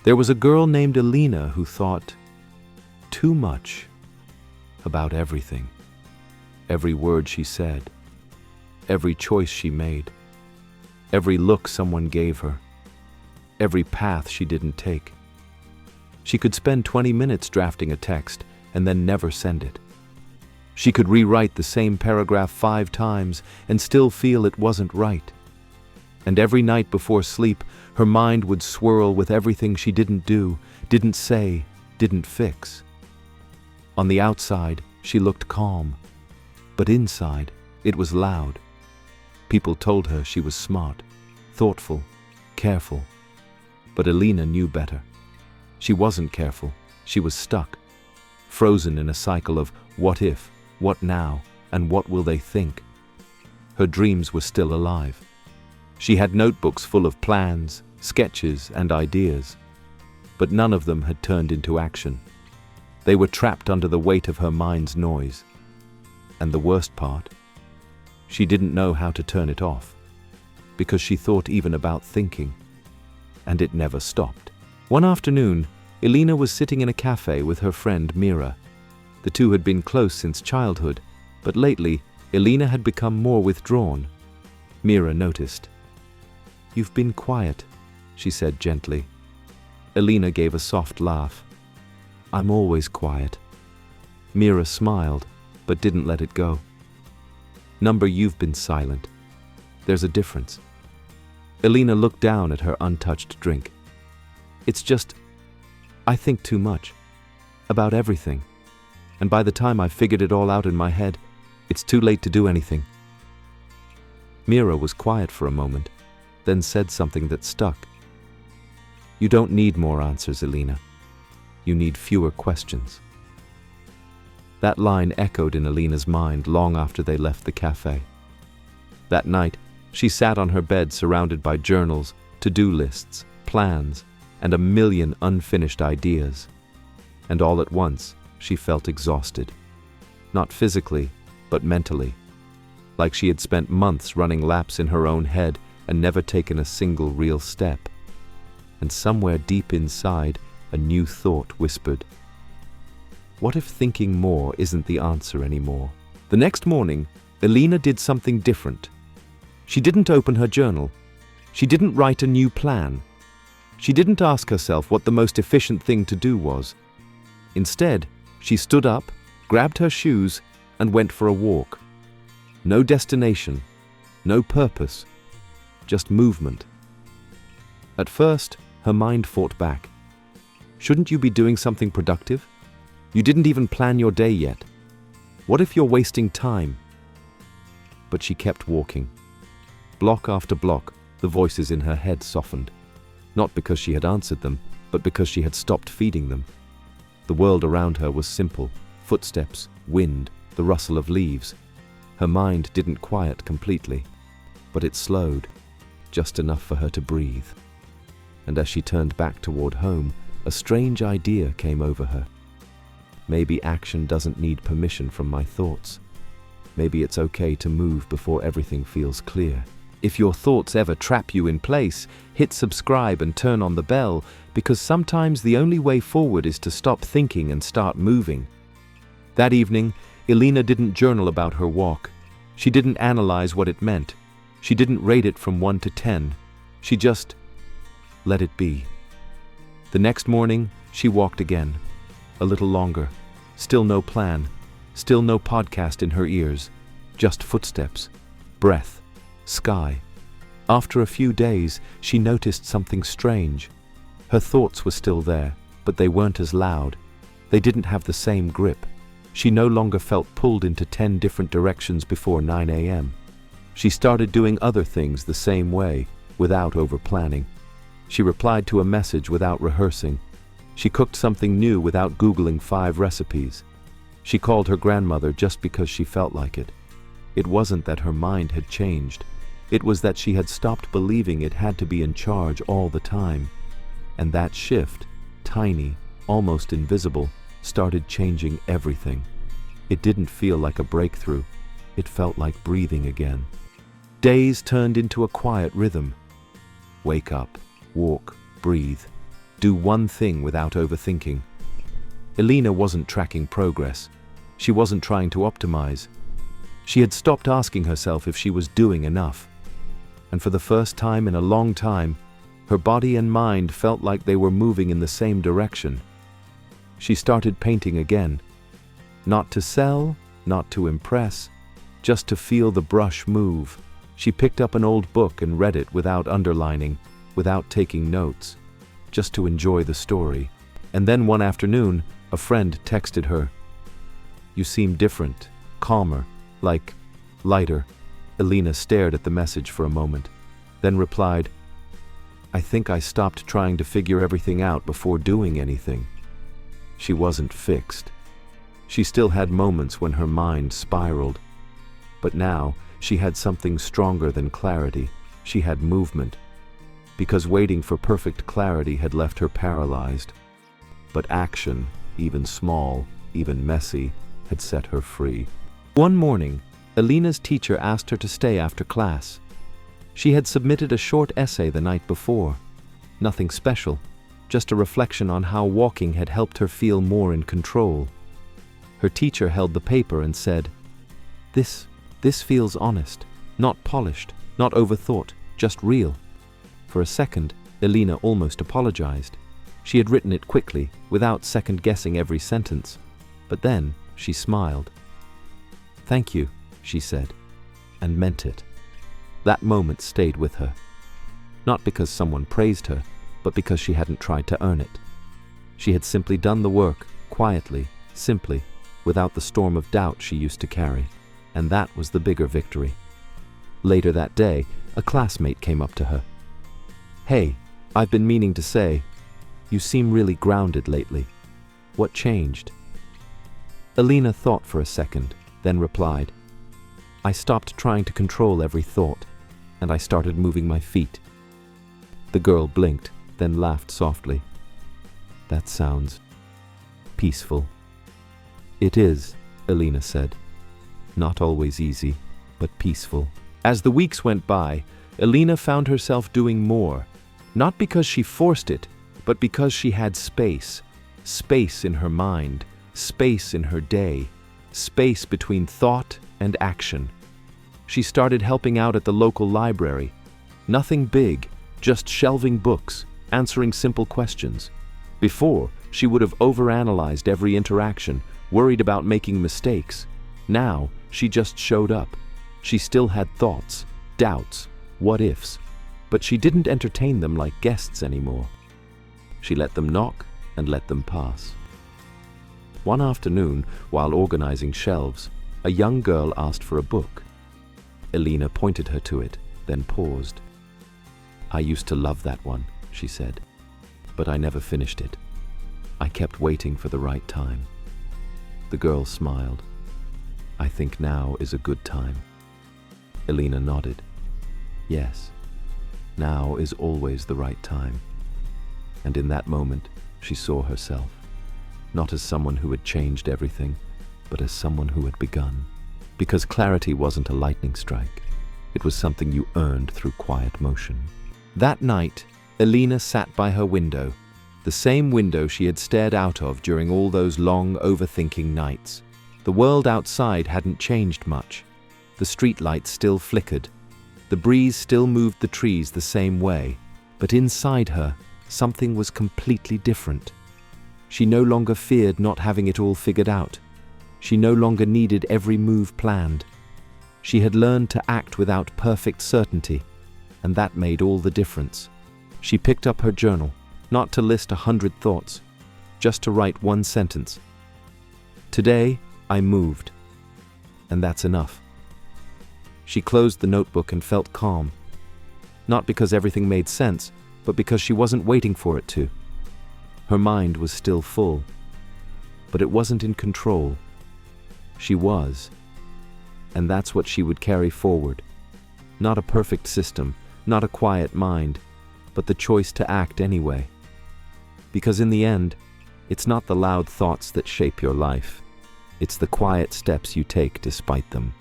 There was a girl named Elena who thought too much about everything. Every word she said, every choice she made, every look someone gave her, every path she didn't take. She could spend 20 minutes drafting a text and then never send it. She could rewrite the same paragraph 5 times and still feel it wasn't right. And every night before sleep, her mind would swirl with everything she didn't do, didn't say, didn't fix. On the outside, she looked calm, but inside, it was loud. People told her she was smart, thoughtful, careful. But Elena knew better. She wasn't careful. She was stuck, frozen in a cycle of what if, what now, and what will they think. Her dreams were still alive. She had notebooks full of plans, sketches, and ideas, but none of them had turned into action. They were trapped under the weight of her mind's noise. And the worst part, she didn't know how to turn it off, because she thought even about thinking, and it never stopped. One afternoon, Elena was sitting in a cafe with her friend Mira. The two had been close since childhood, but lately, Elena had become more withdrawn. Mira noticed. "You've been quiet," she said gently. Elena gave a soft laugh. "I'm always quiet." Mira smiled, but didn't let it go. "You've been silent. There's a difference." Elena looked down at her untouched drink. "It's just, I think too much. About everything. And by the time I've figured it all out in my head, it's too late to do anything." Mira was quiet for a moment, then said something that stuck. "You don't need more answers, Elena. You need fewer questions." That line echoed in Elena's mind long after they left the cafe. That night, she sat on her bed surrounded by journals, to-do lists, plans, and a million unfinished ideas. And all at once, she felt exhausted. Not physically, but mentally. Like she had spent months running laps in her own head and never taken a single real step. And somewhere deep inside, a new thought whispered, "What if thinking more isn't the answer anymore?" The next morning, Elena did something different. She didn't open her journal. She didn't write a new plan. She didn't ask herself what the most efficient thing to do was. Instead, she stood up, grabbed her shoes, and went for a walk. No destination, no purpose, just movement. At first, her mind fought back. Shouldn't you be doing something productive? You didn't even plan your day yet. What if you're wasting time? But she kept walking. Block after block, the voices in her head softened. Not because she had answered them, but because she had stopped feeding them. The world around her was simple: footsteps, wind, the rustle of leaves. Her mind didn't quiet completely, but it slowed, just enough for her to breathe. And as she turned back toward home, a strange idea came over her. Maybe action doesn't need permission from my thoughts. Maybe it's okay to move before everything feels clear. If your thoughts ever trap you in place, hit subscribe and turn on the bell, because sometimes the only way forward is to stop thinking and start moving. That evening, Elena didn't journal about her walk. She didn't analyze what it meant. She didn't rate it from 1 to 10. She just let it be. The next morning, she walked again. A little longer. Still no plan. Still no podcast in her ears. Just footsteps, breath, sky. After a few days, she noticed something strange. Her thoughts were still there, but they weren't as loud. They didn't have the same grip. She no longer felt pulled into 10 different directions before 9 a.m. She started doing other things the same way, without over-planning. She replied to a message without rehearsing. She cooked something new without Googling 5 recipes. She called her grandmother just because she felt like it. It wasn't that her mind had changed. It was that she had stopped believing it had to be in charge all the time. And that shift, tiny, almost invisible, started changing everything. It didn't feel like a breakthrough. It felt like breathing again. Days turned into a quiet rhythm. Wake up, walk, breathe. Do one thing without overthinking. Elena wasn't tracking progress. She wasn't trying to optimize. She had stopped asking herself if she was doing enough. And for the first time in a long time, her body and mind felt like they were moving in the same direction. She started painting again. Not to sell, not to impress, just to feel the brush move. She picked up an old book and read it without underlining, without taking notes, just to enjoy the story. And then one afternoon, a friend texted her, "You seem different, calmer, like lighter." Elena stared at the message for a moment, then replied, "I think I stopped trying to figure everything out before doing anything." She wasn't fixed. She still had moments when her mind spiraled. But now, she had something stronger than clarity. She had movement. Because waiting for perfect clarity had left her paralyzed. But action, even small, even messy, had set her free. One morning, Elena's teacher asked her to stay after class. She had submitted a short essay the night before. Nothing special, just a reflection on how walking had helped her feel more in control. Her teacher held the paper and said, This feels honest, not polished, not overthought, just real." For a second, Elena almost apologized. She had written it quickly, without second-guessing every sentence. But then, she smiled. "Thank you," she said, and meant it. That moment stayed with her. Not because someone praised her, but because she hadn't tried to earn it. She had simply done the work, quietly, simply, without the storm of doubt she used to carry. And that was the bigger victory. Later that day, a classmate came up to her. "Hey, I've been meaning to say, you seem really grounded lately. What changed?" Elena thought for a second, then replied, "I stopped trying to control every thought, and I started moving my feet." The girl blinked, then laughed softly. "That sounds peaceful." "It is," Elena said. "Not always easy, but peaceful." As the weeks went by, Elena found herself doing more, not because she forced it, but because she had space. Space in her mind, space in her day, space between thought and action. She started helping out at the local library. Nothing big, just shelving books, answering simple questions. Before, she would have overanalyzed every interaction, worried about making mistakes. Now, she just showed up. She still had thoughts, doubts, what-ifs, but she didn't entertain them like guests anymore. She let them knock and let them pass. One afternoon, while organizing shelves, a young girl asked for a book. Elena pointed her to it, then paused. "I used to love that one," she said, "but I never finished it. I kept waiting for the right time." The girl smiled. "I think now is a good time." Elena nodded. "Yes, now is always the right time." And in that moment, she saw herself, not as someone who had changed everything, but as someone who had begun. Because clarity wasn't a lightning strike. It was something you earned through quiet motion. That night, Elena sat by her window, the same window she had stared out of during all those long overthinking nights. The world outside hadn't changed much. The streetlights still flickered. The breeze still moved the trees the same way. But inside her, something was completely different. She no longer feared not having it all figured out. She no longer needed every move planned. She had learned to act without perfect certainty, and that made all the difference. She picked up her journal, not to list 100 thoughts, just to write one sentence. "Today, I moved." And that's enough. She closed the notebook and felt calm. Not because everything made sense, but because she wasn't waiting for it to. Her mind was still full, but it wasn't in control. She was. And that's what she would carry forward. Not a perfect system, not a quiet mind, but the choice to act anyway. Because in the end, it's not the loud thoughts that shape your life. It's the quiet steps you take despite them.